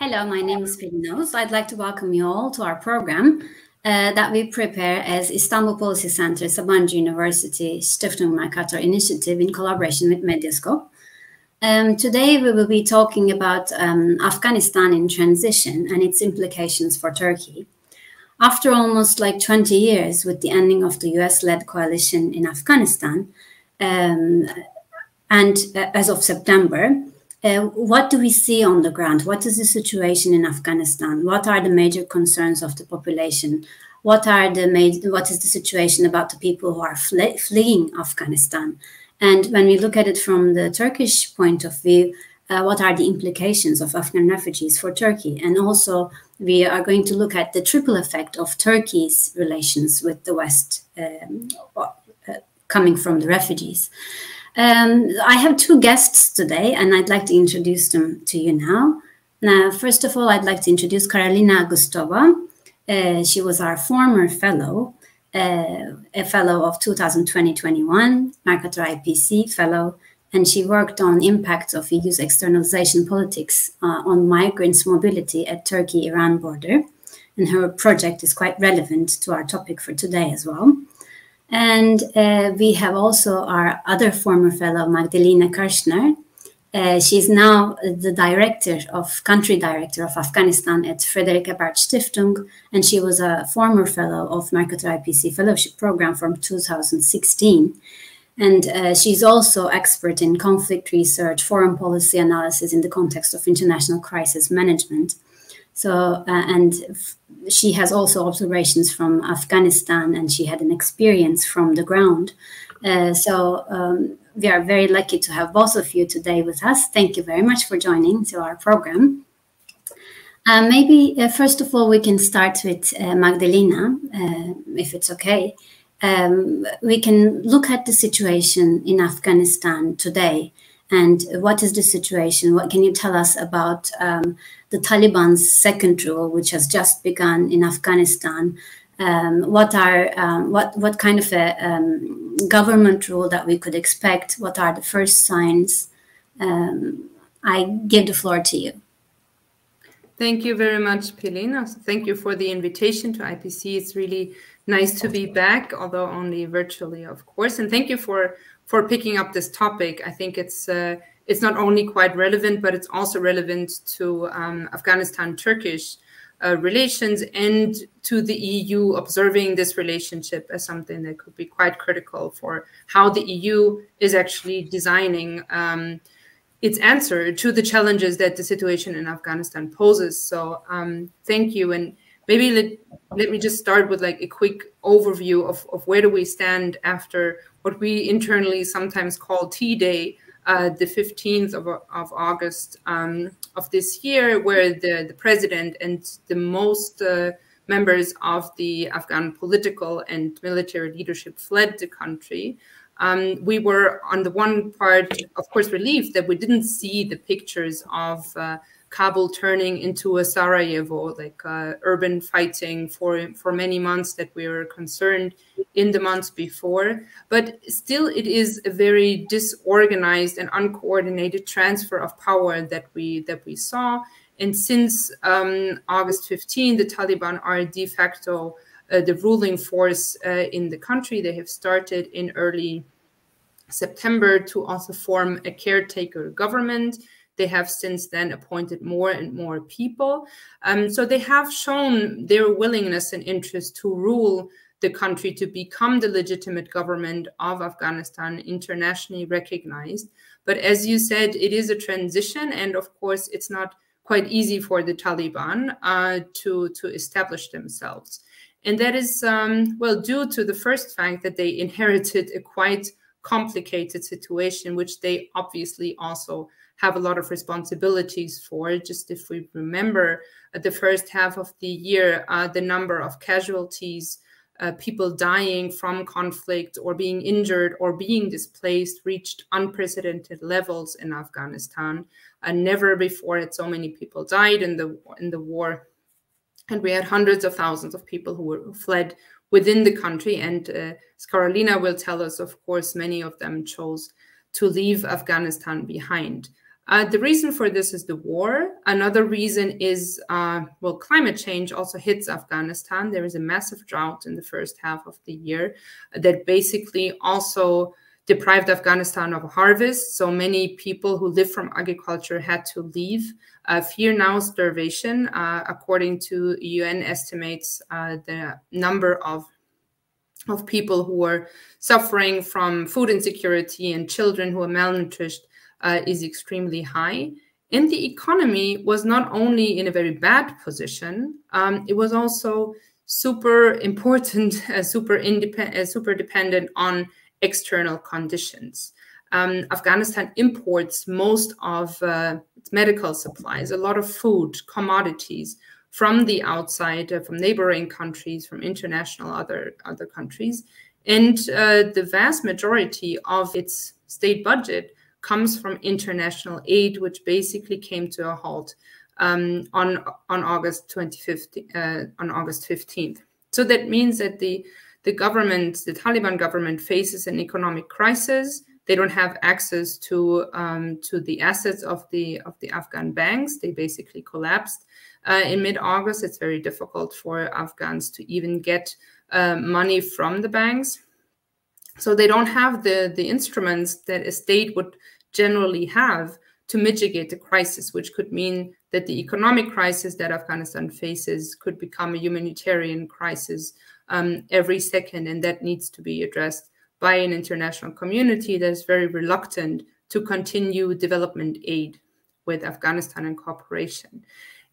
Hello, my name is Pelin. I'd like to welcome you all to our program that we prepare as Istanbul Policy Center, Sabancı University Stiftung Mercator Initiative in collaboration with Medyascope. Today we will be talking about Afghanistan in transition and its implications for Turkey. After almost 20 years with the ending of the US-led coalition in Afghanistan, and as of September, what do we see on the ground? What is the situation in Afghanistan? What are the major concerns of the population? What is the situation about the people who are fleeing Afghanistan? And when we look at it from the Turkish point of view, what are the implications of Afghan refugees for Turkey? And also, we are going to look at the triple effect of Turkey's relations with the West coming from the refugees. I have two guests today, and I'd like to introduce them to you now. First of all, I'd like to introduce Karolina Gustova. She was our former fellow, a fellow of 2020-21, Mercator IPC fellow, and she worked on impacts of EU's externalization politics on migrants' mobility at Turkey-Iran border. And her project is quite relevant to our topic for today as well. And we have also our other former fellow, Magdalena Kirchner. She's now the country director of Afghanistan at Friedrich Ebert Stiftung, and she was a former fellow of Mercator IPC Fellowship Program from 2016. And she's also expert in conflict research, foreign policy analysis in the context of international crisis management. So, she has also observations from Afghanistan, and she had an experience from the ground. We are very lucky to have both of you today with us. Thank you very much for joining to our program. Maybe first of all, we can start with Magdalena, if it's okay. We can look at the situation in Afghanistan today. And what is the situation? What can you tell us about the Taliban's second rule, which has just begun in Afghanistan? What kind of a government rule that we could expect? What are the first signs? I give the floor to you. Thank you very much, Pelin. Thank you for the invitation to IPC. It's really nice to be back, although only virtually, of course. And thank you for picking up this topic. I think it's not only quite relevant, but it's also relevant to Afghanistan-Turkish relations and to the EU observing this relationship as something that could be quite critical for how the EU is actually designing its answer to the challenges that the situation in Afghanistan poses. So thank you. And maybe let me just start with a quick overview of where do we stand after what we internally sometimes call T-Day, the 15th of August of this year, where the president and the most members of the Afghan political and military leadership fled the country. We were, on the one part, of course, relieved that we didn't see the pictures of Kabul turning into a Sarajevo, urban fighting for many months that we were concerned in the months before. But still, it is a very disorganized and uncoordinated transfer of power that we saw. And since August 15, the Taliban are de facto the ruling force in the country. They have started in early September to also form a caretaker government. They have since then appointed more and more people. So they have shown their willingness and interest to rule the country, to become the legitimate government of Afghanistan, internationally recognized. But as you said, it is a transition. And of course, it's not quite easy for the Taliban to establish themselves. And that is, due to the first fact that they inherited a quite complicated situation, which they obviously also have a lot of responsibilities for. Just if we remember the first half of the year, the number of casualties, people dying from conflict or being injured or being displaced reached unprecedented levels in Afghanistan. Never before had so many people died in the war. And we had hundreds of thousands of people who fled within the country. And as Karolina will tell us, of course, many of them chose to leave Afghanistan behind. The reason for this is the war. Another reason is, well, climate change also hits Afghanistan. There is a massive drought in the first half of the year that basically also deprived Afghanistan of a harvest. So many people who live from agriculture had to leave. Fear now starvation. According to UN estimates, the number of people who are suffering from food insecurity and children who are malnourished is extremely high. And the economy was not only in a very bad position, it was also super important, super dependent on external conditions. Afghanistan imports most of its medical supplies, a lot of food, commodities from the outside, from neighboring countries, from international other countries. And the vast majority of its state budget comes from international aid, which basically came to a halt on August 15th. So that means that the government, the Taliban government, faces an economic crisis. They don't have access to the assets of the Afghan banks. They basically collapsed in mid-August. It's very difficult for Afghans to even get money from the banks. So they don't have the instruments that a state would generally have to mitigate the crisis, which could mean that the economic crisis that Afghanistan faces could become a humanitarian crisis every second, and that needs to be addressed by an international community that is very reluctant to continue development aid with Afghanistan and cooperation.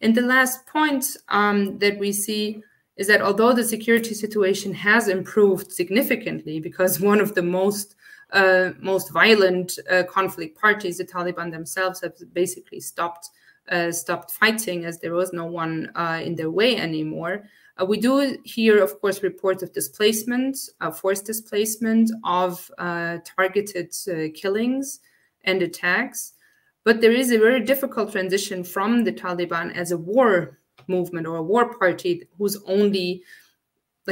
And the last point that we see is that although the security situation has improved significantly, because one of the most violent conflict parties, the Taliban themselves, have basically stopped fighting, as there was no one in their way anymore. We do hear, of course, reports of displacement, forced displacement, of targeted killings and attacks. But there is a very difficult transition from the Taliban as a war movement or a war party whose only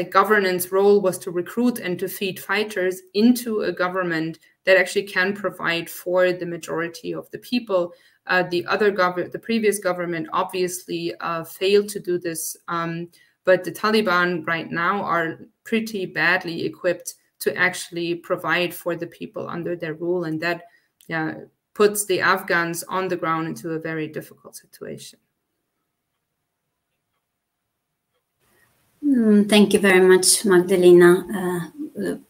governance role was to recruit and to feed fighters into a government that actually can provide for the majority of the people. The previous government obviously failed to do this, but the Taliban right now are pretty badly equipped to actually provide for the people under their rule, and that puts the Afghans on the ground into a very difficult situation. Thank you very much, Magdalena,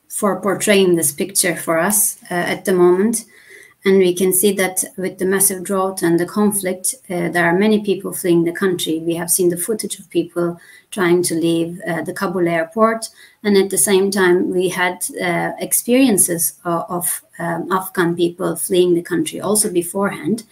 for portraying this picture for us at the moment. And we can see that with the massive drought and the conflict, there are many people fleeing the country. We have seen the footage of people trying to leave the Kabul airport. And at the same time, we had experiences of Afghan people fleeing the country also beforehand.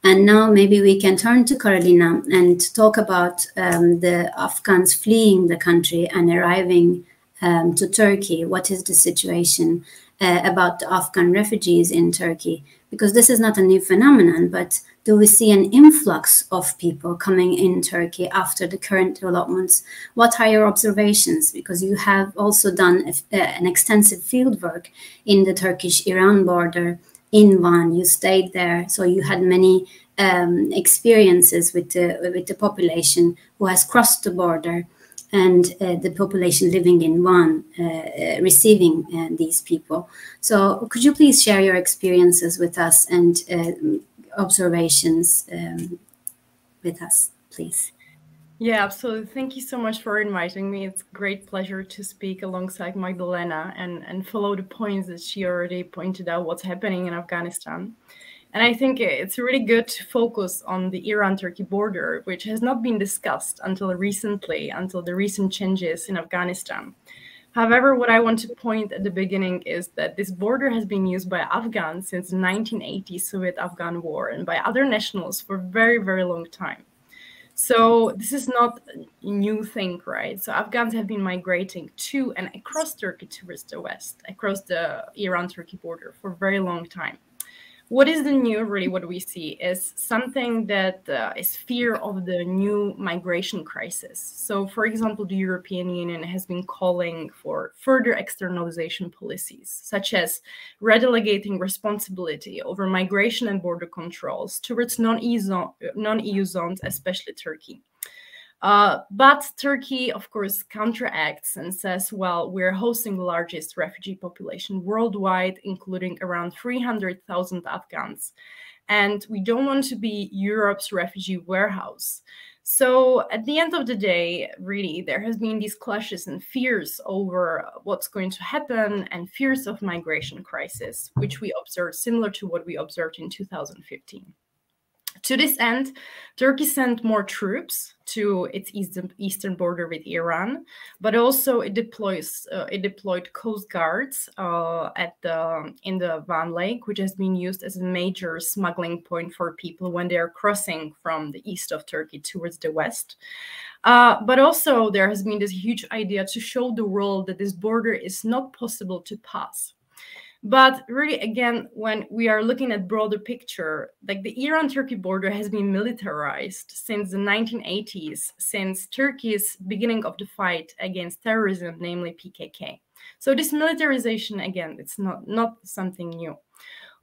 And now maybe we can turn to Karolina and talk about the Afghans fleeing the country and arriving to Turkey. What is the situation about the Afghan refugees in Turkey? Because this is not a new phenomenon, but do we see an influx of people coming in Turkey after the current developments? What are your observations? Because you have also done an extensive field work in the Turkish-Iran border in Van. You stayed there, so you had many experiences with the population who has crossed the border, and the population living in Van, receiving these people. So could you please share your experiences with us and observations with us, please? Yeah, absolutely. Thank you so much for inviting me. It's a great pleasure to speak alongside Magdalena and follow the points that she already pointed out what's happening in Afghanistan. And I think it's really good to focus on the Iran-Turkey border, which has not been discussed until recently, until the recent changes in Afghanistan. However, what I want to point at the beginning is that this border has been used by Afghans since the 1980 Soviet-Afghan War and by other nationals for a very, very long time. So this is not a new thing, right? So Afghans have been migrating to and across Turkey towards the west, across the Iran-Turkey border for a very long time. What is the new, really, what we see is something that is fear of the new migration crisis. So, for example, the European Union has been calling for further externalization policies, such as redelegating responsibility over migration and border controls towards non-EU zones, especially Turkey. But Turkey, of course, counteracts and says, well, we're hosting the largest refugee population worldwide, including around 300,000 Afghans. And we don't want to be Europe's refugee warehouse. So at the end of the day, really, there has been these clashes and fears over what's going to happen and fears of migration crisis, which we observed similar to what we observed in 2015. To this end, Turkey sent more troops to its eastern border with Iran, but also it deployed coast guards in the Van Lake, which has been used as a major smuggling point for people when they are crossing from the east of Turkey towards the west. But also there has been this huge idea to show the world that this border is not possible to pass. But really, again, when we are looking at broader picture, like the Iran-Turkey border has been militarized since the 1980s, since Turkey's beginning of the fight against terrorism, namely PKK. So this militarization, again, it's not something new.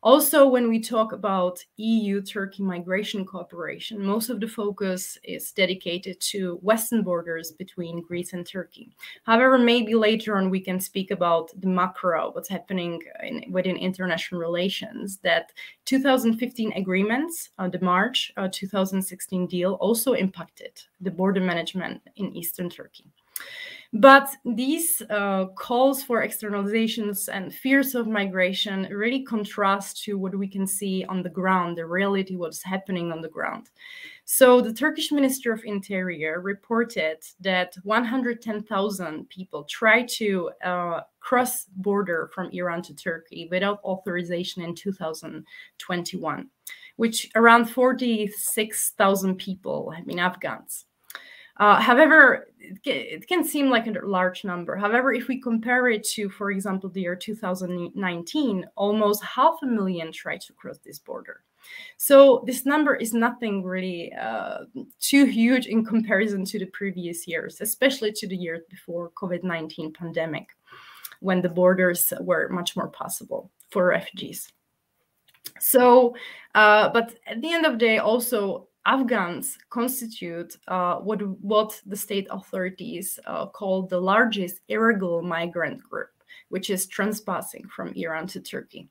Also, when we talk about EU-Turkey migration cooperation, most of the focus is dedicated to western borders between Greece and Turkey. However, maybe later on we can speak about the macro, what's happening within international relations, that 2015 agreements, the March 2016 deal also impacted the border management in eastern Turkey. But these calls for externalizations and fears of migration really contrast to what we can see on the ground, the reality, what's happening on the ground. So the Turkish Minister of Interior reported that 110,000 people tried to cross border from Iran to Turkey without authorization in 2021, which around 46,000 people have been Afghans. However, it can seem like a large number. However, if we compare it to, for example, the year 2019, almost 500,000 tried to cross this border. So this number is nothing really too huge in comparison to the previous years, especially to the years before COVID-19 pandemic, when the borders were much more possible for refugees. So, but at the end of the day, also, Afghans constitute what the state authorities call the largest irregular migrant group, which is transpassing from Iran to Turkey.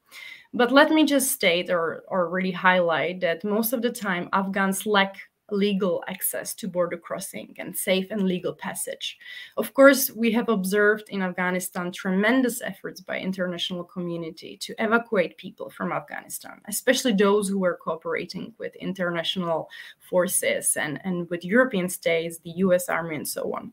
But let me just state or really highlight that most of the time Afghans lack legal access to border crossing and safe and legal passage. Of course, we have observed in Afghanistan tremendous efforts by international community to evacuate people from Afghanistan, especially those who were cooperating with international forces and with European states, the US Army, and so on.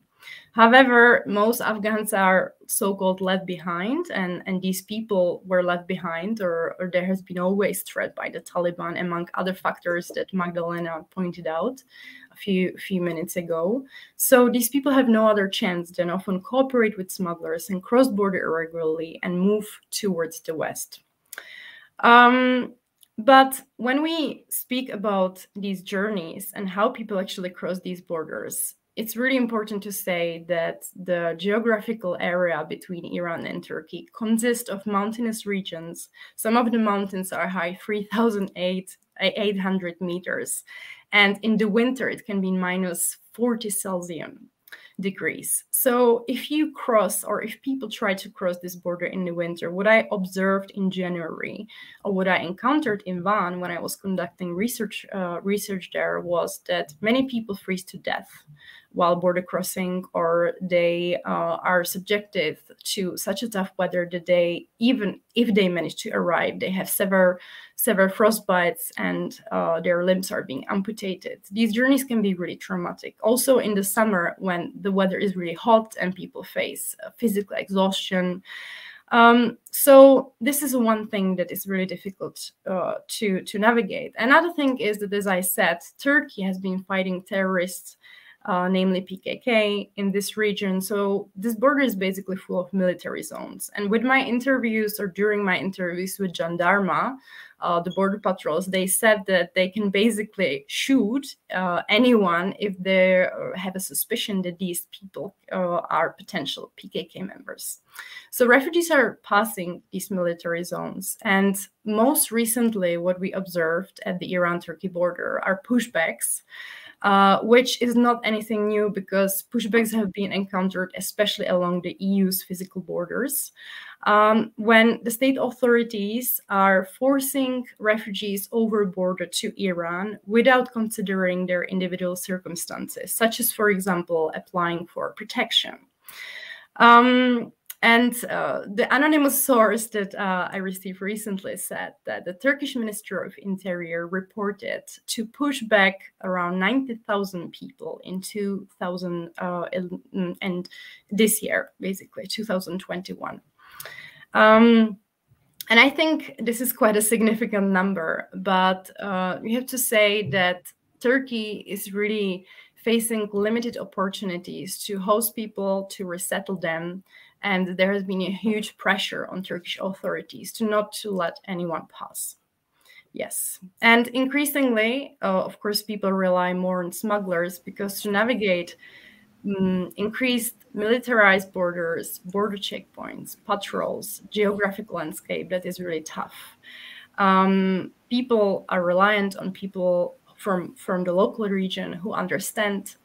However, most Afghans are so-called left behind, and these people were left behind, or there has been always threat by the Taliban, among other factors that Magdalena pointed out a few minutes ago. So these people have no other chance than often cooperate with smugglers and cross border irregularly and move towards the west. But when we speak about these journeys and how people actually cross these borders, it's really important to say that the geographical area between Iran and Turkey consists of mountainous regions. Some of the mountains are high 3,800 meters. And in the winter, it can be minus 40 Celsius degrees. So if you cross, or if people try to cross this border in the winter, what I observed in January, or what I encountered in Van when I was conducting research there, was that many people freeze to death while border crossing, or they are subjected to such a tough weather that they, even if they manage to arrive, they have severe frostbites and their limbs are being amputated. These journeys can be really traumatic. Also in the summer, when the weather is really hot and people face physical exhaustion. So this is one thing that is really difficult to navigate. Another thing is that, as I said, Turkey has been fighting terrorists namely PKK in this region. So this border is basically full of military zones. And with my interviews, or during my interviews with Jandarma, the border patrols, they said that they can basically shoot anyone if they have a suspicion that these people are potential PKK members. So refugees are passing these military zones. And most recently, what we observed at the Iran-Turkey border are pushbacks, which is not anything new, because pushbacks have been encountered especially along the EU's physical borders, when the state authorities are forcing refugees over border to Iran without considering their individual circumstances, such as, for example, applying for protection. And the anonymous source that I received recently said that the Turkish Minister of Interior reported to push back around 90,000 people in 2000 and this year, basically 2021. And I think this is quite a significant number, but we have to say that Turkey is really facing limited opportunities to host people, to resettle them. And there has been a huge pressure on Turkish authorities not to let anyone pass. Yes. And increasingly, of course, people rely more on smugglers, because to navigate increased militarized borders, border checkpoints, patrols, geographic landscape, that is really tough. People are reliant on people from the local region who understand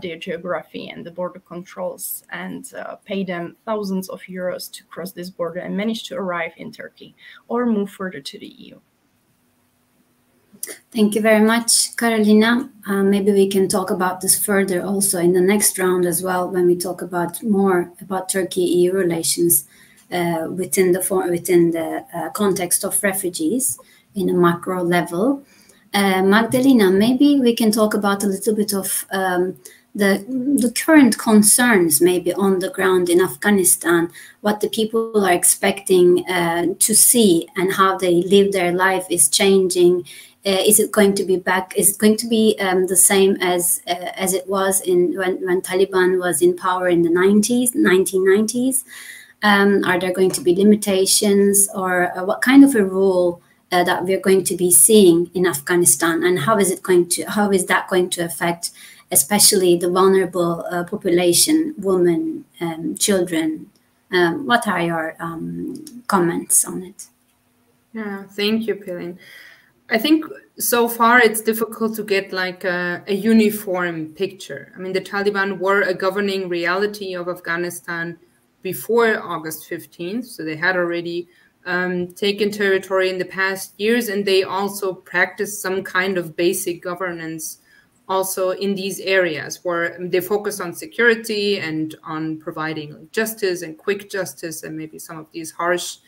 their geography and the border controls, and pay them thousands of euros to cross this border and manage to arrive in Turkey or move further to the EU. Thank you very much, Karolina. Maybe we can talk about this further also in the next round as well, when we talk about more about Turkey-EU relations within the context of refugees in a macro level. Magdalena, maybe we can talk about a little bit of the current concerns maybe on the ground in Afghanistan, what the people are expecting to see, and how they live their life is changing. Is it going to be back? Is it going to be the same as it was when Taliban was in power in the 1990s? Are there going to be limitations, or what kind of a role that we're going to be seeing in Afghanistan, and how is that going to affect especially the vulnerable population, women, children? What are your comments on it? Yeah, thank you, Pelin. I think so far it's difficult to get like a uniform picture. I mean, the Taliban were a governing reality of Afghanistan before August 15th, so they had already taken territory in the past years, and they also practiced some kind of basic governance also in these areas, where they focus on security and on providing justice and quick justice, and maybe some of these harsh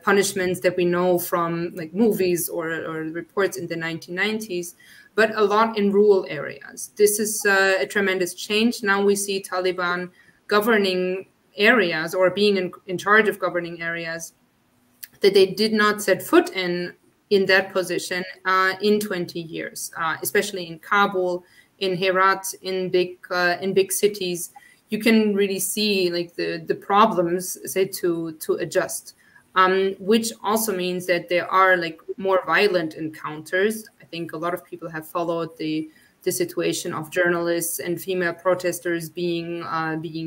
punishments that we know from like movies or reports in the 1990s, but a lot in rural areas. This is a tremendous change. Now we see Taliban governing areas, or being in charge of governing areas that they did not set foot in that position in 20 years, especially in Kabul, in Herat, in big cities. You can really see like the problems, say, to adjust, which also means that there are like more violent encounters. I think a lot of people have followed the situation of journalists and female protesters being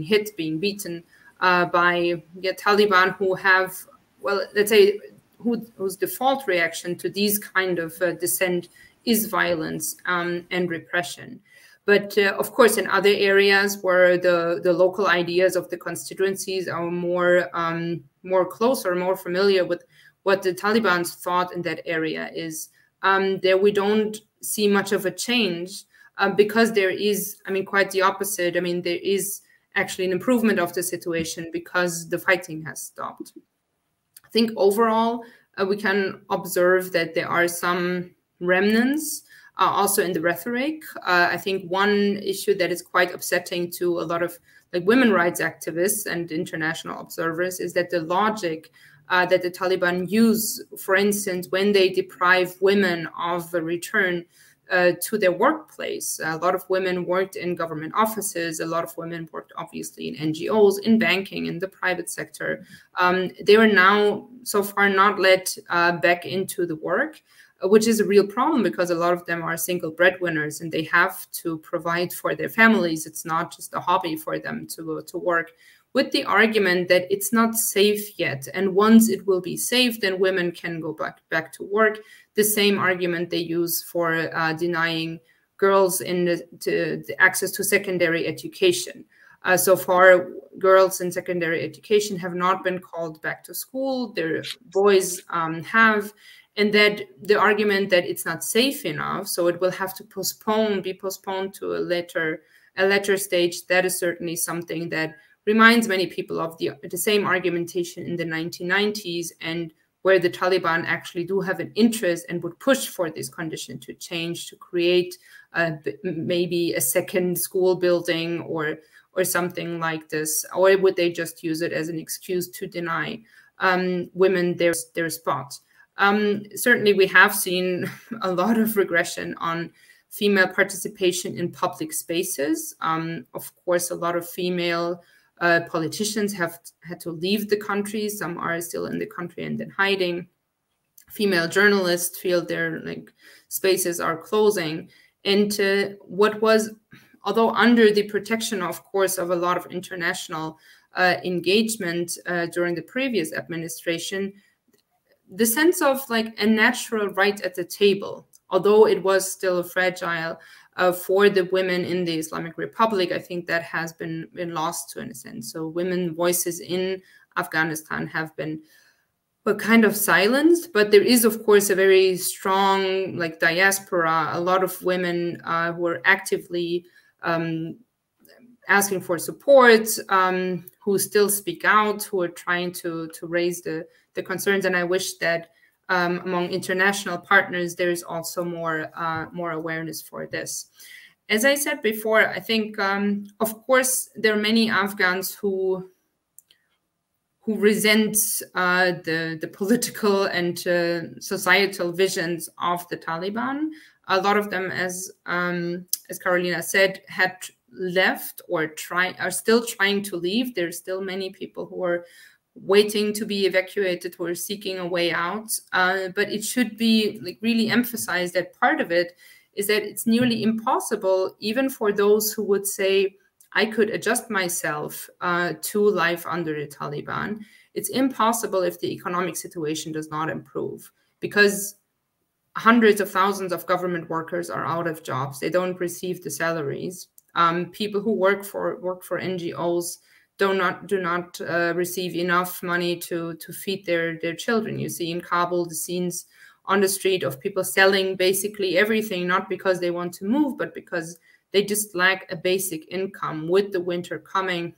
hit, being beaten by Taliban, who have, well, let's say, whose default reaction to these kind of dissent is violence and repression. But of course, in other areas where the local ideas of the constituencies are more close or more familiar with what the Taliban's thought in that area is, there we don't see much of a change, because there is, I mean, quite the opposite. I mean, there is actually an improvement of the situation because the fighting has stopped. I think overall, we can observe that there are some remnants also in the rhetoric. I think one issue that is quite upsetting to a lot of like women rights activists and international observers is that the logic that the Taliban use, for instance, when they deprive women of a return to their workplace. A lot of women worked in government offices. A lot of women worked, obviously, in NGOs, in banking, in the private sector. They were now, so far, not let back into the work, which is a real problem because a lot of them are single breadwinners and they have to provide for their families. It's not just a hobby for them to go to work, with the argument that it's not safe yet. And once it will be safe, then women can go back to work. The same argument they use for denying girls in the access to secondary education. So far, girls in secondary education have not been called back to school. Their boys have. And that the argument that it's not safe enough, so it will have to be postponed to a later stage, that is certainly something that reminds many people of the same argumentation in the 1990s, and where the Taliban actually do have an interest and would push for this condition to change, to create maybe a second school building or something like this, or would they just use it as an excuse to deny women their spot? Certainly, we have seen a lot of regression on female participation in public spaces. Of course, a lot of female politicians have had to leave the country. Some are still in the country and then hiding. Female journalists feel their spaces are closing. And what was, although under the protection, of course, of a lot of international engagement during the previous administration, the sense of a natural right at the table, although it was still fragile for the women in the Islamic Republic, I think that has been lost to an extent. So women voices in Afghanistan have been kind of silenced, but there is, of course, a very strong diaspora, a lot of women who are actively asking for support, who still speak out, who are trying to raise the concerns. And I wish that among international partners, there is also more awareness for this. As I said before, I think, of course, there are many Afghans who resent the political and societal visions of the Taliban. A lot of them, as Carolina said, had left or are still trying to leave. There's still many people who are waiting to be evacuated, who are seeking a way out. But it should be really emphasized that part of it is that it's nearly impossible, even for those who would say, I could adjust myself to life under the Taliban. It's impossible if the economic situation does not improve, because hundreds of thousands of government workers are out of jobs. They don't receive the salaries. People who work for NGOs do not receive enough money to feed their children. You see in Kabul the scenes on the street of people selling basically everything, not because they want to move, but because they just lack a basic income. With the winter coming,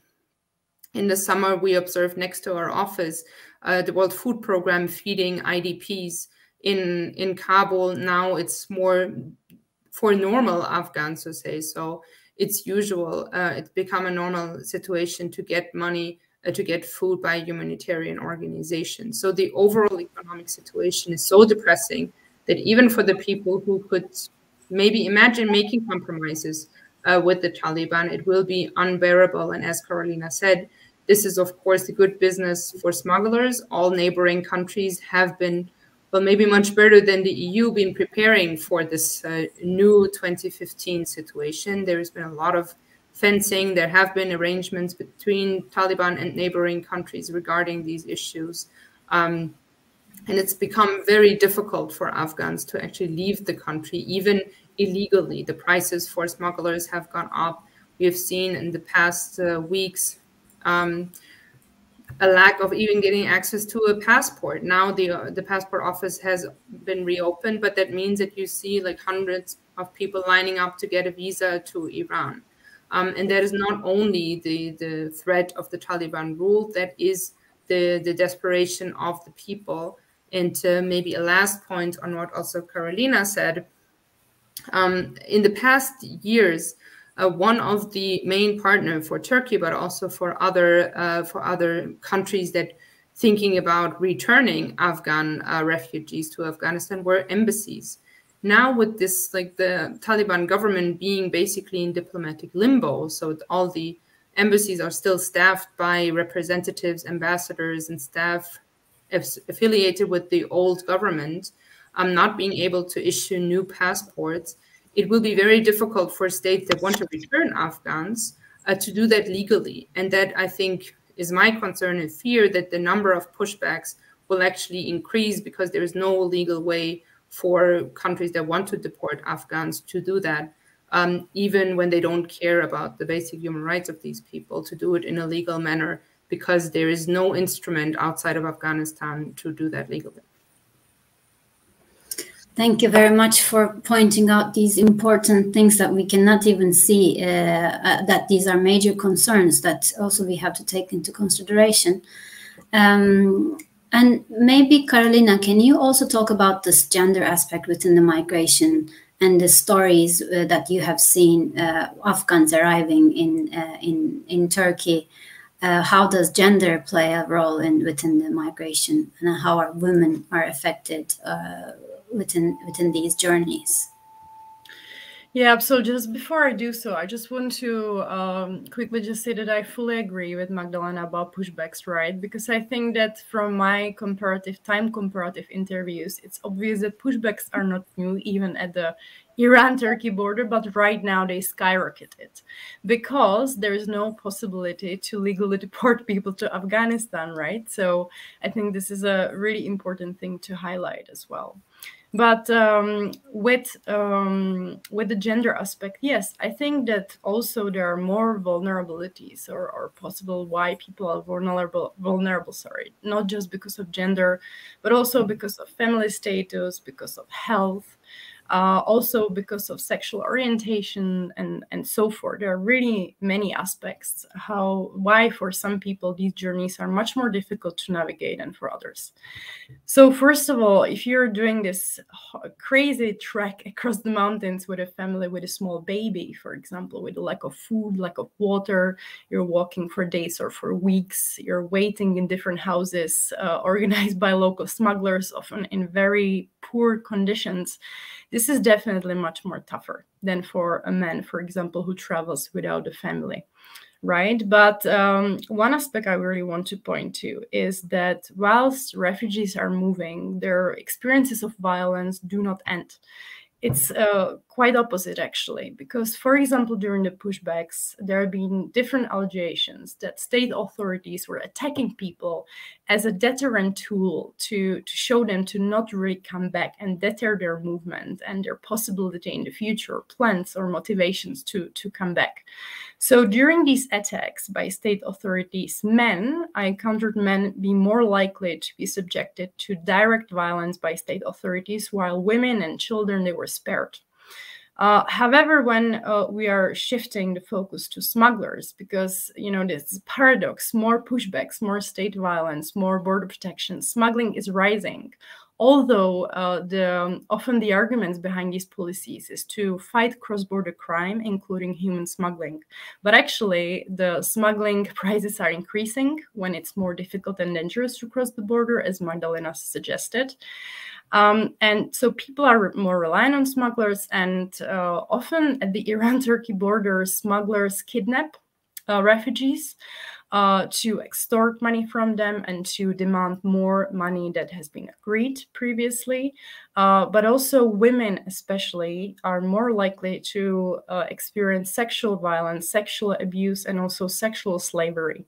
in the summer, we observed next to our office the World Food Program feeding IDPs in Kabul. Now it's more for normal Afghans to say. So it's usual. It's become a normal situation to get money, to get food by humanitarian organizations. So the overall economic situation is so depressing that even for the people who could maybe imagine making compromises with the Taliban, it will be unbearable. And as Carolina said, this is, of course, a good business for smugglers. All neighboring countries have been, well, maybe much better than the EU, been preparing for this new 2015 situation. There has been a lot of fencing. There have been arrangements between Taliban and neighboring countries regarding these issues. And it's become very difficult for Afghans to actually leave the country, even illegally. The prices for smugglers have gone up. We have seen in the past weeks a lack of even getting access to a passport. Now the passport office has been reopened, but that means that you see hundreds of people lining up to get a visa to Iran. And that is not only the threat of the Taliban rule, that is the desperation of the people. And maybe a last point on what also Carolina said, in the past years, one of the main partners for Turkey, but also for other countries that thinking about returning Afghan refugees to Afghanistan, were embassies. Now with this, like the Taliban government being basically in diplomatic limbo, so all the embassies are still staffed by representatives, ambassadors, and staff affiliated with the old government, not being able to issue new passports, it will be very difficult for states that want to return Afghans to do that legally. And that, I think, is my concern and fear, that the number of pushbacks will actually increase because there is no legal way for countries that want to deport Afghans to do that, even when they don't care about the basic human rights of these people, to do it in a legal manner, because there is no instrument outside of Afghanistan to do that legally. Thank you very much for pointing out these important things that we cannot even see, that these are major concerns that also we have to take into consideration. And maybe, Karolina, can you also talk about this gender aspect within the migration and the stories that you have seen Afghans arriving in Turkey? How does gender play a role within the migration, and how our women are affected within these journeys? Yeah, so just before I do so, I just want to quickly just say that I fully agree with Magdalena about pushbacks, right? Because I think that from my comparative interviews, it's obvious that pushbacks are not new, even at the Iran-Turkey border, but right now they skyrocketed because there is no possibility to legally deport people to Afghanistan, right? So I think this is a really important thing to highlight as well. But with the gender aspect, yes, I think that also there are more vulnerabilities or possible why people are vulnerable, not just because of gender, but also because of family status, because of health, also because of sexual orientation and so forth. There are really many aspects why for some people these journeys are much more difficult to navigate than for others. So first of all, if you're doing this crazy trek across the mountains with a family with a small baby, for example, with a lack of food, lack of water, you're walking for days or for weeks, you're waiting in different houses organized by local smugglers, often in very poor conditions. This is definitely much more tougher than for a man, for example, who travels without a family. Right. But one aspect I really want to point to is that whilst refugees are moving, their experiences of violence do not end. It's quite opposite, actually, because, for example, during the pushbacks, there have been different allegations that state authorities were attacking people as a deterrent tool to show them to not really come back and deter their movement and their possibility in the future, plans or motivations to come back. So during these attacks by state authorities, I encountered men be more likely to be subjected to direct violence by state authorities, while women and children, they were spared. However, when we are shifting the focus to smugglers, because, this paradox, more pushbacks, more state violence, more border protection, smuggling is rising. Although often the arguments behind these policies is to fight cross-border crime, including human smuggling. But actually, the smuggling prices are increasing when it's more difficult and dangerous to cross the border, as Magdalena suggested. And so people are more reliant on smugglers, and often at the Iran-Turkey border, smugglers kidnap refugees to extort money from them and to demand more money that has been agreed previously. But also women especially are more likely to experience sexual violence, sexual abuse, and also sexual slavery.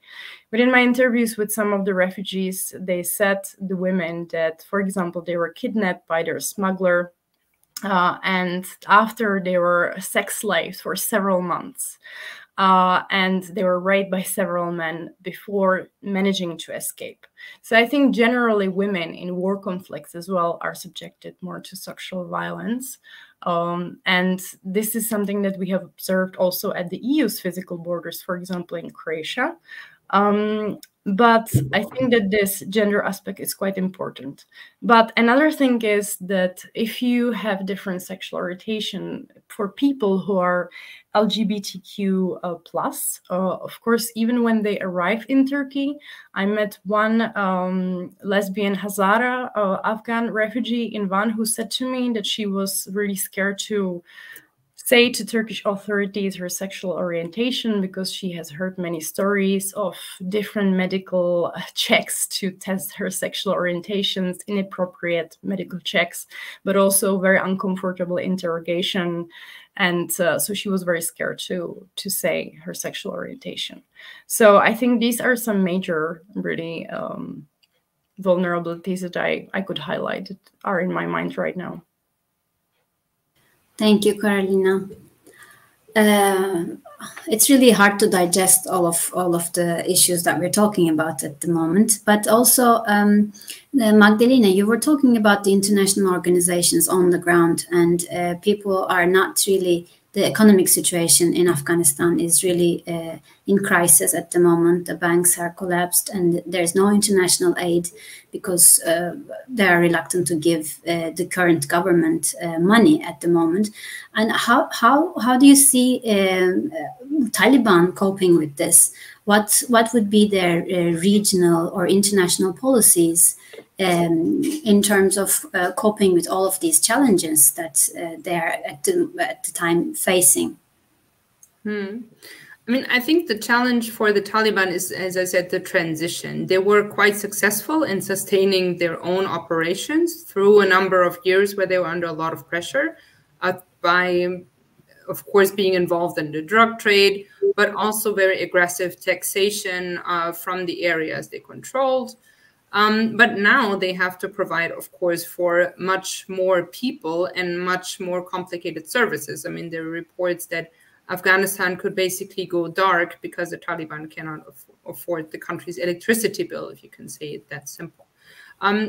Within my interviews with some of the refugees, they said, the women, that, for example, they were kidnapped by their smuggler, and after they were sex slaves for several months. And they were raped by several men before managing to escape. So I think generally women in war conflicts as well are subjected more to sexual violence. And this is something that we have observed also at the EU's physical borders, for example, in Croatia. But I think that this gender aspect is quite important. But another thing is that if you have different sexual orientation for people who are LGBTQ plus, of course, even when they arrive in Turkey, I met one lesbian Hazara Afghan refugee in Van who said to me that she was really scared to say to Turkish authorities her sexual orientation because she has heard many stories of different medical checks to test her sexual orientations, inappropriate medical checks, but also very uncomfortable interrogation. And so she was very scared to say her sexual orientation. So I think these are some major, really vulnerabilities that I could highlight that are in my mind right now. Thank you, Carolina. It's really hard to digest all of the issues that we're talking about at the moment. But also, Magdalena, you were talking about the international organizations on the ground, and people are not really. The economic situation in Afghanistan is really in crisis at the moment. The banks are collapsed, and there's no international aid because they are reluctant to give the current government money at the moment. And how do you see Taliban coping with this? What would be their regional or international policies in terms of coping with all of these challenges that they are at the time facing? I mean, I think the challenge for the Taliban is, as I said, the transition. They were quite successful in sustaining their own operations through a number of years where they were under a lot of pressure by, of course, being involved in the drug trade, but also very aggressive taxation from the areas they controlled. But now they have to provide, of course, for much more people and much more complicated services. I mean, there are reports that Afghanistan could basically go dark because the Taliban cannot afford the country's electricity bill, if you can say it that simple.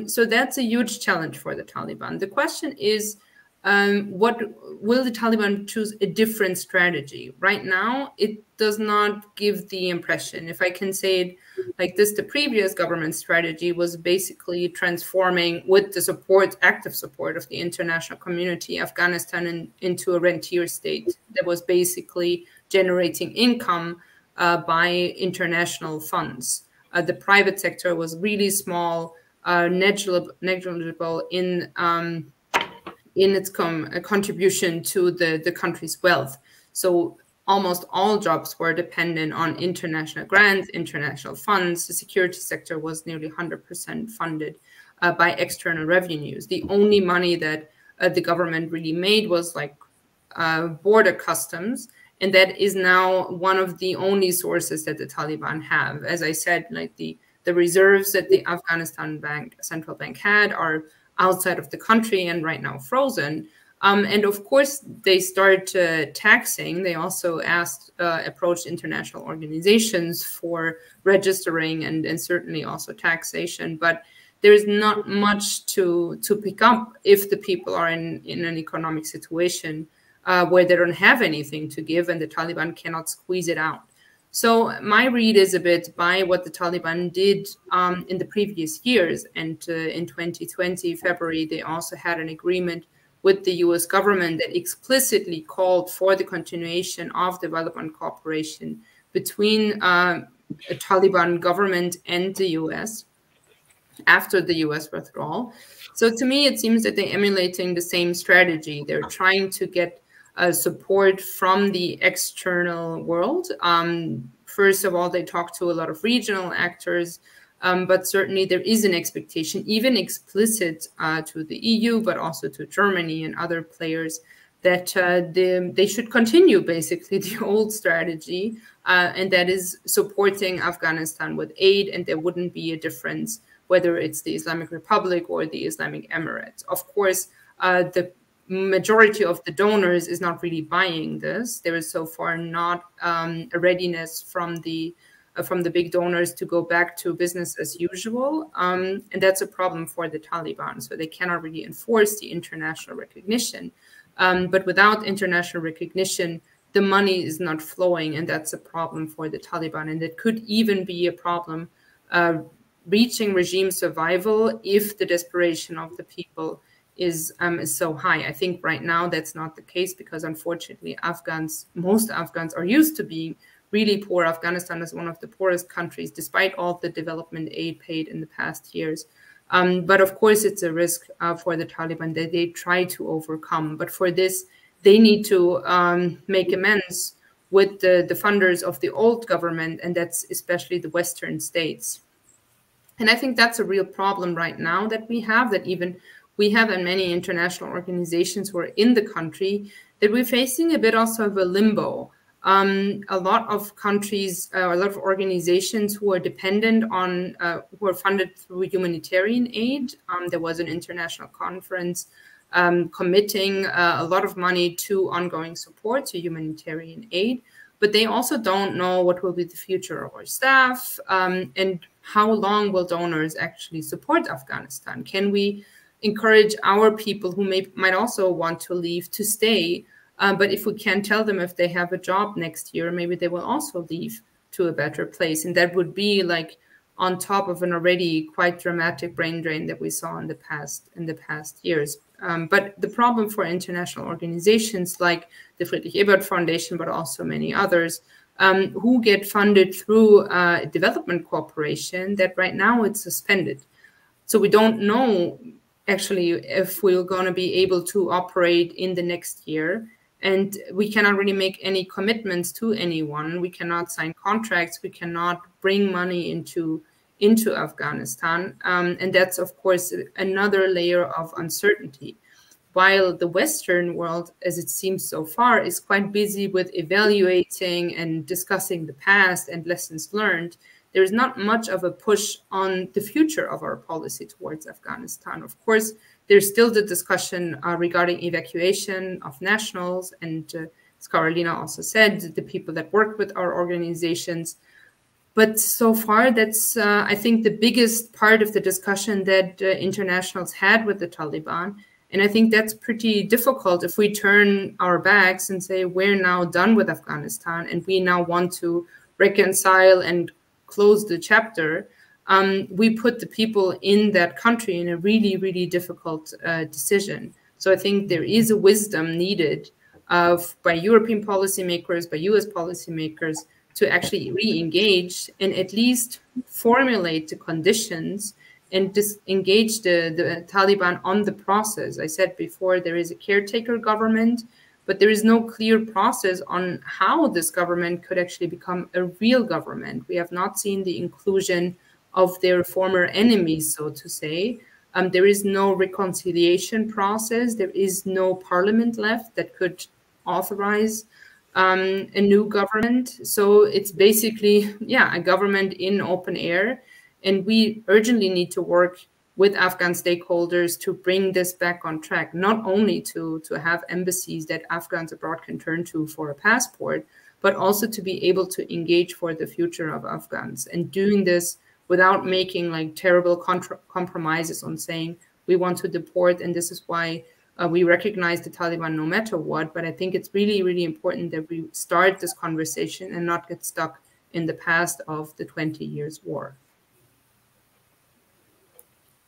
So that's a huge challenge for the Taliban. The question is, what will the Taliban choose a different strategy? Right now, it does not give the impression. If I can say it like this, the previous government strategy was basically transforming, with the support, active support of the international community, Afghanistan into a rentier state that was basically generating income by international funds. The private sector was really small, negligible in its contribution to the country's wealth. So almost all jobs were dependent on international grants, international funds. The security sector was nearly 100% funded by external revenues. The only money that the government really made was like border customs. And that is now one of the only sources that the Taliban have. As I said, like the reserves that the Afghanistan central bank had are outside of the country and right now frozen. And of course, they start taxing. They also approached international organizations for registering and certainly also taxation. But there is not much to pick up if the people are in an economic situation where they don't have anything to give and the Taliban cannot squeeze it out. So my read is a bit by what the Taliban did in the previous years. And in 2020, February, they also had an agreement with the US government that explicitly called for the continuation of development cooperation between a Taliban government and the US after the US withdrawal. So to me, it seems that they're emulating the same strategy. They're trying to get support from the external world. First of all, they talk to a lot of regional actors, but certainly there is an expectation, even explicit to the EU, but also to Germany and other players, that they should continue basically the old strategy, and that is supporting Afghanistan with aid, and there wouldn't be a difference whether it's the Islamic Republic or the Islamic Emirates. Of course, the majority of the donors is not really buying this. There is so far not a readiness from the big donors to go back to business as usual. And that's a problem for the Taliban. So they cannot really enforce the international recognition. But without international recognition, the money is not flowing. And that's a problem for the Taliban. And it could even be a problem reaching regime survival if the desperation of the people is so high. I think right now that's not the case, because unfortunately most Afghans are used to being really poor. Afghanistan is one of the poorest countries, despite all the development aid paid in the past years. But of course, it's a risk for the Taliban that they try to overcome. But for this, they need to make amends with the funders of the old government, and that's especially the Western states. And I think that's a real problem right now that we have, that even we have in many international organizations who are in the country, that we're facing a bit also of a limbo. A lot of countries, a lot of organizations who are dependent on, who are funded through humanitarian aid. There was an international conference committing a lot of money to ongoing support, to humanitarian aid, but they also don't know what will be the future of our staff, and how long will donors actually support Afghanistan? Can we encourage our people who might also want to leave to stay? But if we can't tell them if they have a job next year, maybe they will also leave to a better place. And that would be like on top of an already quite dramatic brain drain that we saw in the past years. But the problem for international organizations like the Friedrich Ebert Foundation, but also many others, who get funded through development cooperation, that right now it's suspended. So we don't know actually if we're going to be able to operate in the next year. And we cannot really make any commitments to anyone. We cannot sign contracts. We cannot bring money into Afghanistan. And that's, of course, another layer of uncertainty. While the Western world, as it seems so far, is quite busy with evaluating and discussing the past and lessons learned, there is not much of a push on the future of our policy towards Afghanistan. Of course, there's still the discussion regarding evacuation of nationals. And as Karolina also said, the people that work with our organizations. But so far, that's, I think, the biggest part of the discussion that internationals had with the Taliban. And I think that's pretty difficult if we turn our backs and say, we're now done with Afghanistan and we now want to reconcile and close the chapter. We put the people in that country in a really, really difficult decision. So I think there is a wisdom needed by European policymakers, by US policymakers, to actually re-engage and at least formulate the conditions and disengage the Taliban on the process. I said before, there is a caretaker government, but there is no clear process on how this government could actually become a real government. We have not seen the inclusion of their former enemies, so to say. There is no reconciliation process. There is no parliament left that could authorize a new government. So it's basically, a government in open air. And we urgently need to work with Afghan stakeholders to bring this back on track, not only to have embassies that Afghans abroad can turn to for a passport, but also to be able to engage for the future of Afghans. And doing this without making like terrible compromises on saying we want to deport, and this is why we recognize the Taliban no matter what. But I think it's really, really important that we start this conversation and not get stuck in the past of the 20 years war.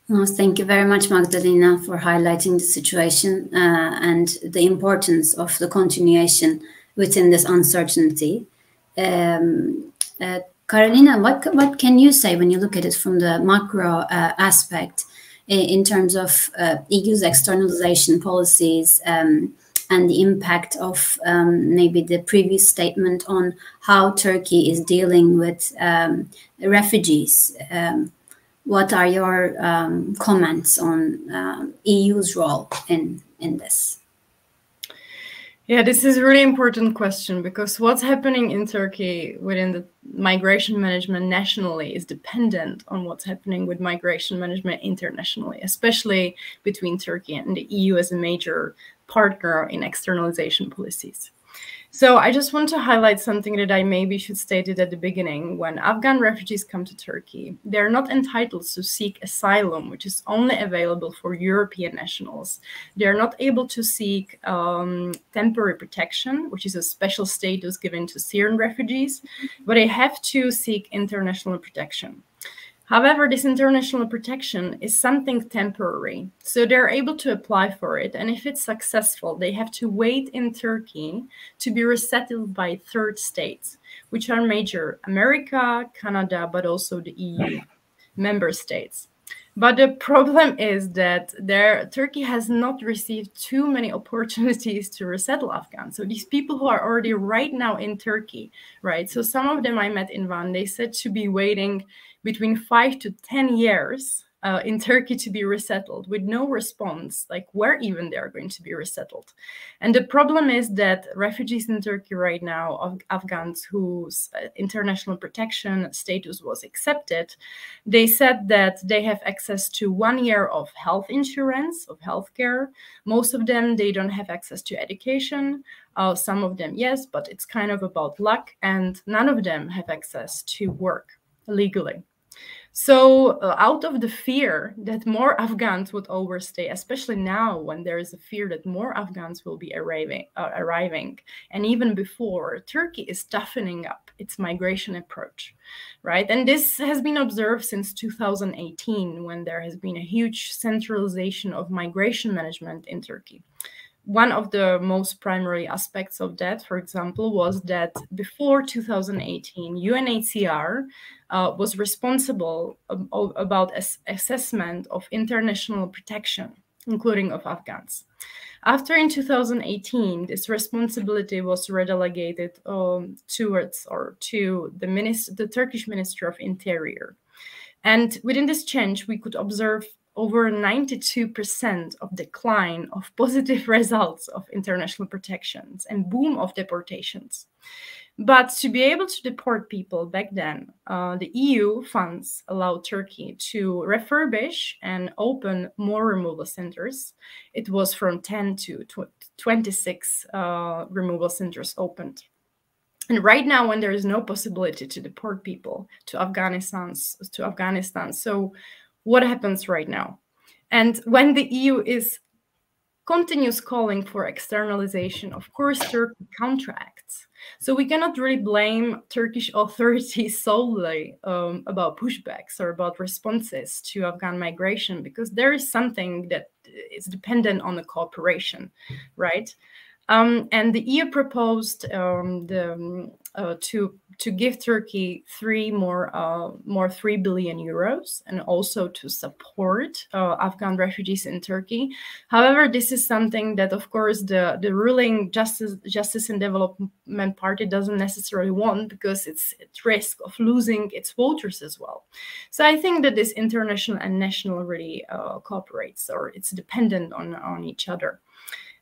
Well, thank you very much, Magdalena, for highlighting the situation and the importance of the continuation within this uncertainty. Karolina, what can you say when you look at it from the macro aspect in terms of EU's externalization policies and the impact of maybe the previous statement on how Turkey is dealing with refugees? What are your comments on EU's role in this? Yeah, this is a really important question, because what's happening in Turkey within the migration management nationally is dependent on what's happening with migration management internationally, especially between Turkey and the EU as a major partner in externalization policies. So I just want to highlight something that I maybe should state it at the beginning. When Afghan refugees come to Turkey, they're not entitled to seek asylum, which is only available for European nationals. They're not able to seek temporary protection, which is a special status given to Syrian refugees, but they have to seek international protection. However, this international protection is something temporary. So they're able to apply for it. And if it's successful, they have to wait in Turkey to be resettled by third states, which are major America, Canada, but also the EU member states. But the problem is that Turkey has not received too many opportunities to resettle Afghans. So these people who are already right now in Turkey, right? So some of them I met in Van, they said to be waiting between 5 to 10 years in Turkey to be resettled with no response, like where even they are going to be resettled. And the problem is that refugees in Turkey right now, Afghans whose international protection status was accepted, they said that they have access to 1 year of health insurance, of healthcare. Most of them, they don't have access to education. Some of them, yes, but it's kind of about luck. And none of them have access to work legally. So out of the fear that more Afghans would overstay, especially now when there is a fear that more Afghans will be arriving, and even before, Turkey is toughening up its migration approach, right? And this has been observed since 2018, when there has been a huge centralization of migration management in Turkey. One of the most primary aspects of that, for example, was that before 2018, UNHCR was responsible about assessment of international protection, including of Afghans. After in 2018, this responsibility was redelegated to the Turkish Ministry of Interior. And within this change, we could observe over 92% of decline of positive results of international protections and boom of deportations. But to be able to deport people back then, the EU funds allowed Turkey to refurbish and open more removal centers. It was from 10 to 26 removal centers opened. And right now, when there is no possibility to deport people to Afghanistan, so what happens right now? And when the EU continues calling for externalization, of course, Turkey contracts. So we cannot really blame Turkish authorities solely about pushbacks or about responses to Afghan migration, because there is something that is dependent on the cooperation, right? And the EU proposed to give Turkey more 3 billion euros, and also to support Afghan refugees in Turkey. However, this is something that, of course, the ruling Justice and Development Party doesn't necessarily want, because it's at risk of losing its voters as well. So I think that this international and national really cooperates, or it's dependent on each other.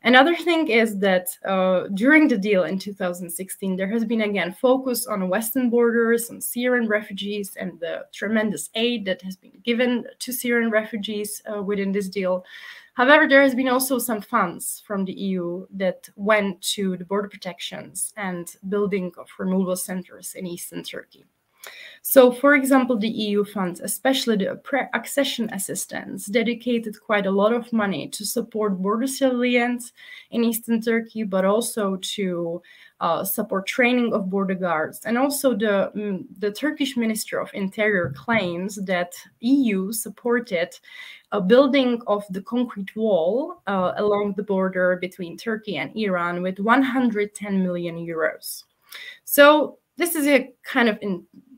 Another thing is that during the deal in 2016, there has been, again, focus on Western borders, on Syrian refugees, and the tremendous aid that has been given to Syrian refugees within this deal. However, there has been also some funds from the EU that went to the border protections and building of removal centers in eastern Turkey. So, for example, the EU funds, especially the accession assistance, dedicated quite a lot of money to support border civilians in eastern Turkey, but also to support training of border guards. And also the Turkish Ministry of Interior claims that EU supported a building of the concrete wall along the border between Turkey and Iran with 110 million euros. So this is a kind of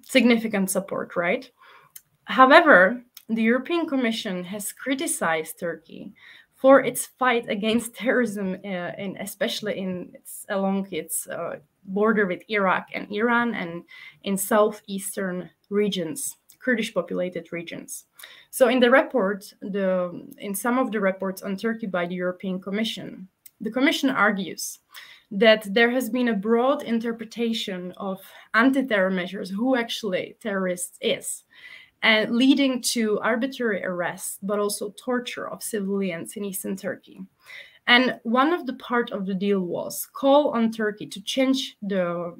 significant support, right? However, the European Commission has criticized Turkey for its fight against terrorism, especially along its border with Iraq and Iran, and in southeastern regions, Kurdish populated regions. So in the report, in some of the reports on Turkey by the European Commission, the Commission argues that there has been a broad interpretation of anti-terror measures, who actually terrorists is, and leading to arbitrary arrests, but also torture of civilians in eastern Turkey. And one of the part of the deal was call on Turkey to change the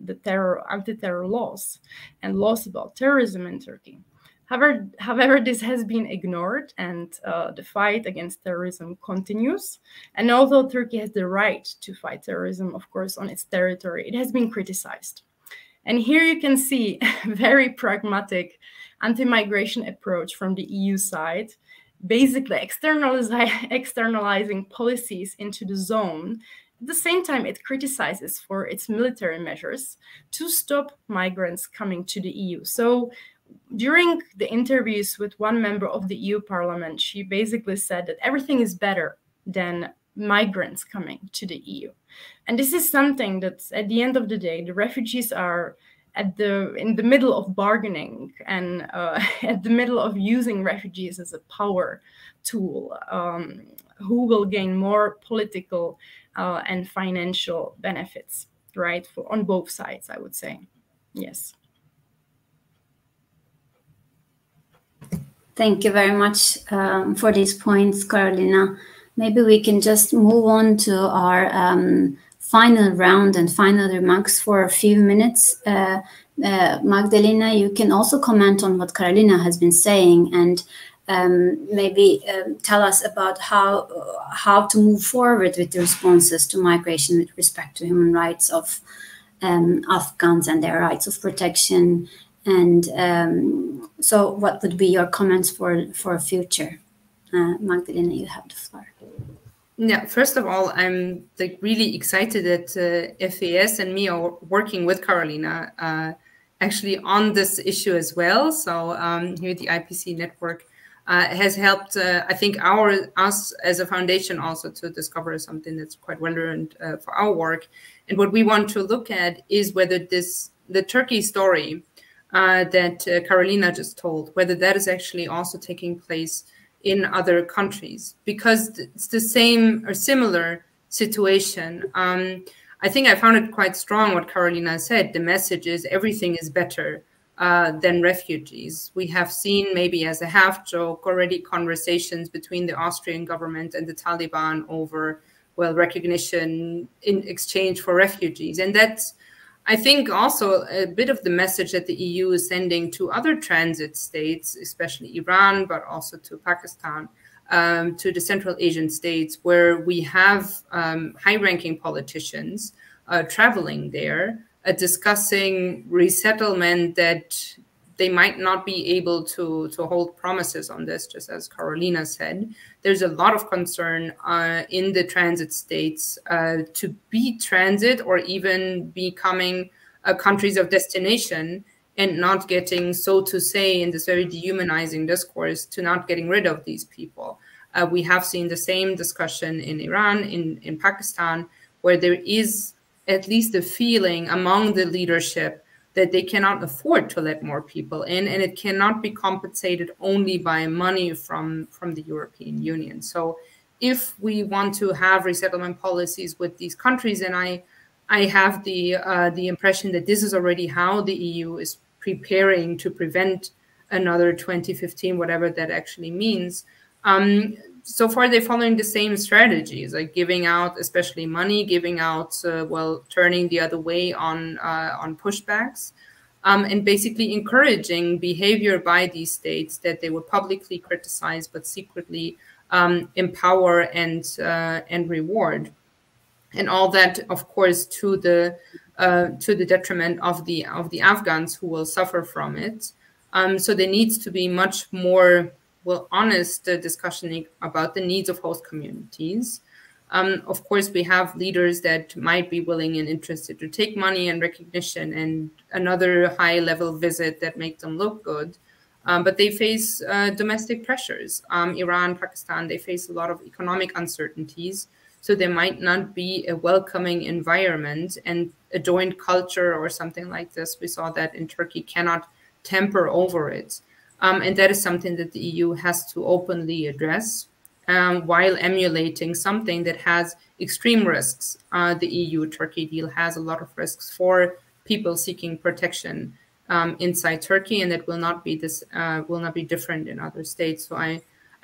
anti-terror laws and laws about terrorism in Turkey. However, this has been ignored, and the fight against terrorism continues. And although Turkey has the right to fight terrorism, of course, on its territory, it has been criticized. And here you can see very pragmatic anti-migration approach from the EU side, basically externalizing policies into the zone. At the same time, it criticizes for its military measures to stop migrants coming to the EU. So during the interviews with one member of the EU Parliament, she basically said that everything is better than migrants coming to the EU. And this is something that, at the end of the day, the refugees are in the middle of bargaining and at the middle of using refugees as a power tool, who will gain more political and financial benefits, right? On both sides, I would say. Yes. Thank you very much for these points, Carolina. Maybe we can just move on to our final round and final remarks for a few minutes. Magdalena, you can also comment on what Carolina has been saying, and maybe tell us about how to move forward with the responses to migration with respect to human rights of Afghans and their rights of protection. And so what would be your comments for future? Magdalena, you have the floor. Yeah, first of all, I'm really excited that FAS and me are working with Carolina actually on this issue as well. So here the IPC network has helped, I think, us as a foundation also to discover something that's quite well learned for our work. And what we want to look at is whether the Turkey story that Carolina just told, whether that is actually also taking place in other countries, because it's the same or similar situation. I think I found it quite strong what Carolina said. The message is everything is better than refugees. We have seen, maybe as a half joke, already conversations between the Austrian government and the Taliban over, well, recognition in exchange for refugees. And that's, I think, also a bit of the message that the EU is sending to other transit states, especially Iran, but also to Pakistan, to the Central Asian states, where we have high-ranking politicians traveling there, discussing resettlement, that they might not be able to hold promises on this, just as Carolina said. There's a lot of concern in the transit states to be transit or even becoming countries of destination and not getting, so to say, in this very dehumanizing discourse, to not getting rid of these people. We have seen the same discussion in Iran, in Pakistan, where there is at least a feeling among the leadership that they cannot afford to let more people in, and it cannot be compensated only by money from the European Union. So if we want to have resettlement policies with these countries, and I have the impression that this is already how the EU is preparing to prevent another 2015, whatever that actually means. So far, they're following the same strategies, like giving out, especially money, giving out, well, turning the other way on pushbacks, and basically encouraging behavior by these states that they would publicly criticize, but secretly empower and reward, and all that, of course, to the detriment of the Afghans who will suffer from it. So there needs to be much more, well, honest discussion about the needs of host communities. Of course, we have leaders that might be willing and interested to take money and recognition and another high-level visit that makes them look good, but they face domestic pressures. Iran, Pakistan, they face a lot of economic uncertainties, so there might not be a welcoming environment, and a joint culture or something like this, we saw that in Turkey, cannot temper over it. And that is something that the EU has to openly address while emulating something that has extreme risks. The EU-Turkey deal has a lot of risks for people seeking protection inside Turkey, and that will not be different in other states. So I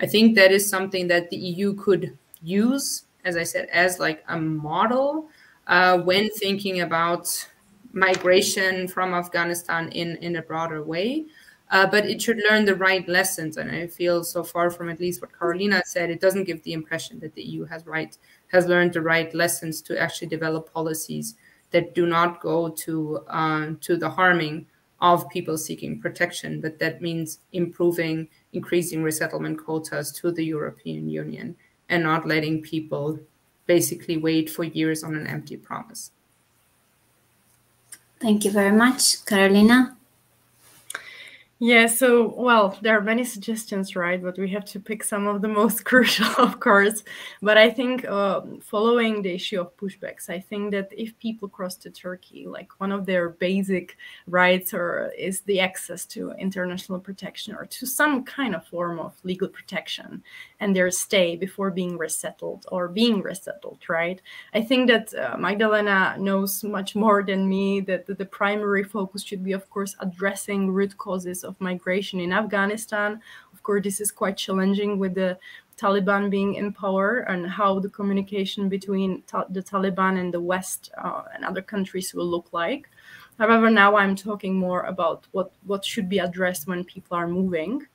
think that is something that the EU could use, as I said, as like a model when thinking about migration from Afghanistan in a broader way. But it should learn the right lessons. And I feel so far from at least what Carolina said, it doesn't give the impression that the EU has learned the right lessons to actually develop policies that do not go to the harming of people seeking protection, but that means increasing resettlement quotas to the European Union and not letting people basically wait for years on an empty promise. Thank you very much. Carolina? Yeah, so, well, there are many suggestions, right? But we have to pick some of the most crucial, of course. But I think following the issue of pushbacks, I think that if people cross to Turkey, like one of their basic rights is the access to international protection or to some kind of form of legal protection and their stay before being resettled, right? I think that Magdalena knows much more than me that the primary focus should be, of course, addressing root causes of migration in Afghanistan. Of course, this is quite challenging with the Taliban being in power and how the communication between the Taliban and the West and other countries will look like. However, now I'm talking more about what should be addressed when people are moving.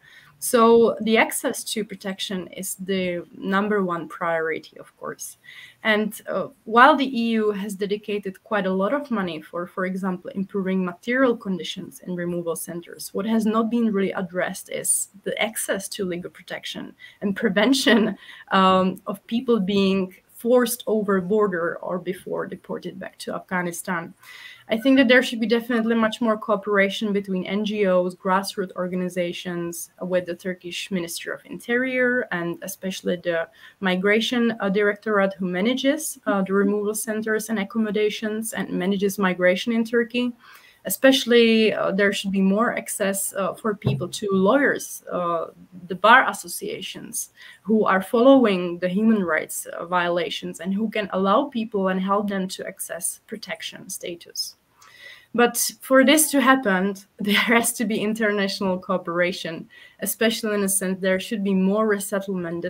So the access to protection is the number one priority, of course. And while the EU has dedicated quite a lot of money for example, improving material conditions in removal centers, what has not been really addressed is the access to legal protection and prevention of people being forced over border or before deported back to Afghanistan. I think that there should be definitely much more cooperation between NGOs, grassroots organizations with the Turkish Ministry of Interior and especially the Migration Directorate who manages the removal centers and accommodations and manages migration in Turkey. Especially, there should be more access for people to lawyers, the bar associations who are following the human rights violations and who can allow people and help them to access protection status. But for this to happen, there has to be international cooperation, especially in a sense there should be more resettlement,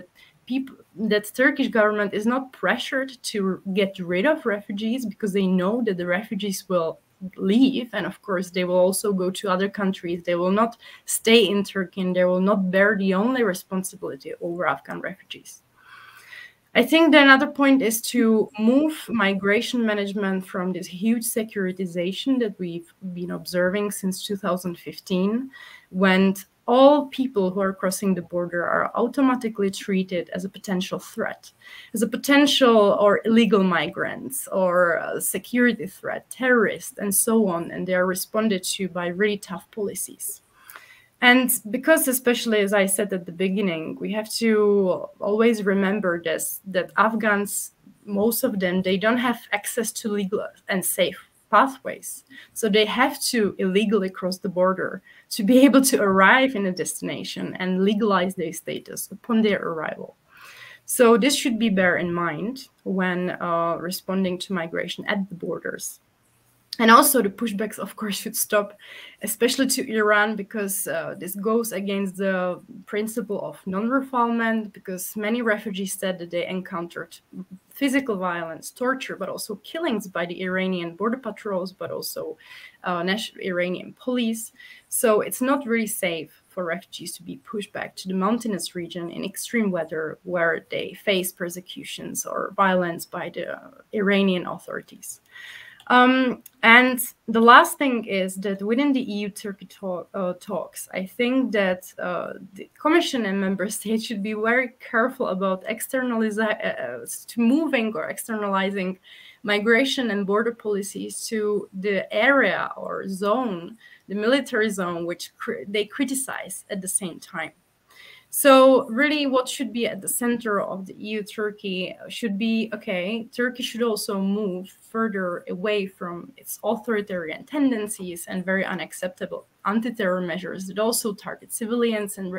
that Turkish government is not pressured to get rid of refugees because they know that the refugees will leave, and of course they will also go to other countries. They will not stay in Turkey and they will not bear the only responsibility over Afghan refugees. I think the another point is to move migration management from this huge securitization that we've been observing since 2015, when all people who are crossing the border are automatically treated as a potential threat, as a potential or illegal migrants or a security threat, terrorists, and so on. And they are responded to by really tough policies. And because, especially as I said at the beginning, we have to always remember this, that Afghans, most of them, they don't have access to legal and safe pathways. So they have to illegally cross the border to be able to arrive in a destination and legalize their status upon their arrival. So this should be bear in mind when responding to migration at the borders. And also the pushbacks, of course, should stop, especially to Iran, because this goes against the principle of non-refoulement, because many refugees said that they encountered physical violence, torture, but also killings by the Iranian border patrols, but also national Iranian police. So it's not really safe for refugees to be pushed back to the mountainous region in extreme weather where they face persecutions or violence by the Iranian authorities. And the last thing is that within the EU-Turkey talks, I think that the Commission and Member States should be very careful about moving or externalizing migration and border policies to the area or zone, the military zone, which they criticize at the same time. So really what should be at the center of the EU-Turkey should be, okay, Turkey should also move further away from its authoritarian tendencies and very unacceptable anti-terror measures that also target civilians and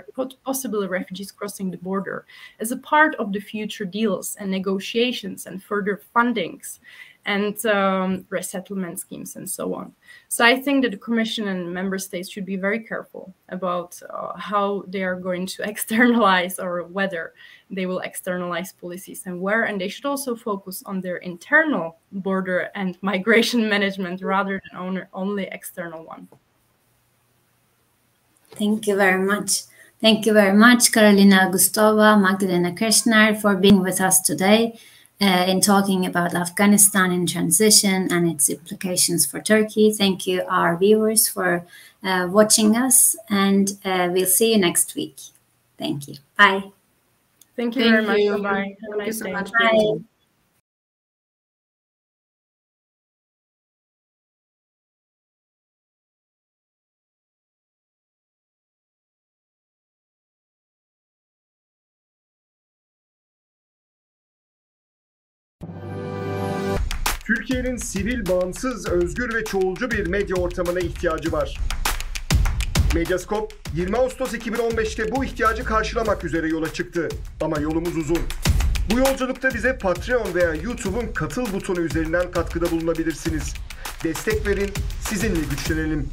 possibly refugees crossing the border as a part of the future deals and negotiations and further fundings and resettlement schemes and so on. So I think that the Commission and Member States should be very careful about how they are going to externalize or whether they will externalize policies and where, and they should also focus on their internal border and migration management rather than only external one. Thank you very much. Thank you very much, Karolina Gustova, Magdalena Kirchner, for being with us today. in talking about Afghanistan in transition and its implications for Turkey. Thank you, our viewers, for watching us, and we'll see you next week. Thank you. Bye. Thank you very much. Bye-bye. Have a nice day. Bye. Türkiye'nin sivil, bağımsız, özgür ve çoğulcu bir medya ortamına ihtiyacı var. Medyascope, 20 Ağustos 2015'te bu ihtiyacı karşılamak üzere yola çıktı. Ama yolumuz uzun. Bu yolculukta bize Patreon veya YouTube'un katıl butonu üzerinden katkıda bulunabilirsiniz. Destek verin, sizinle güçlenelim.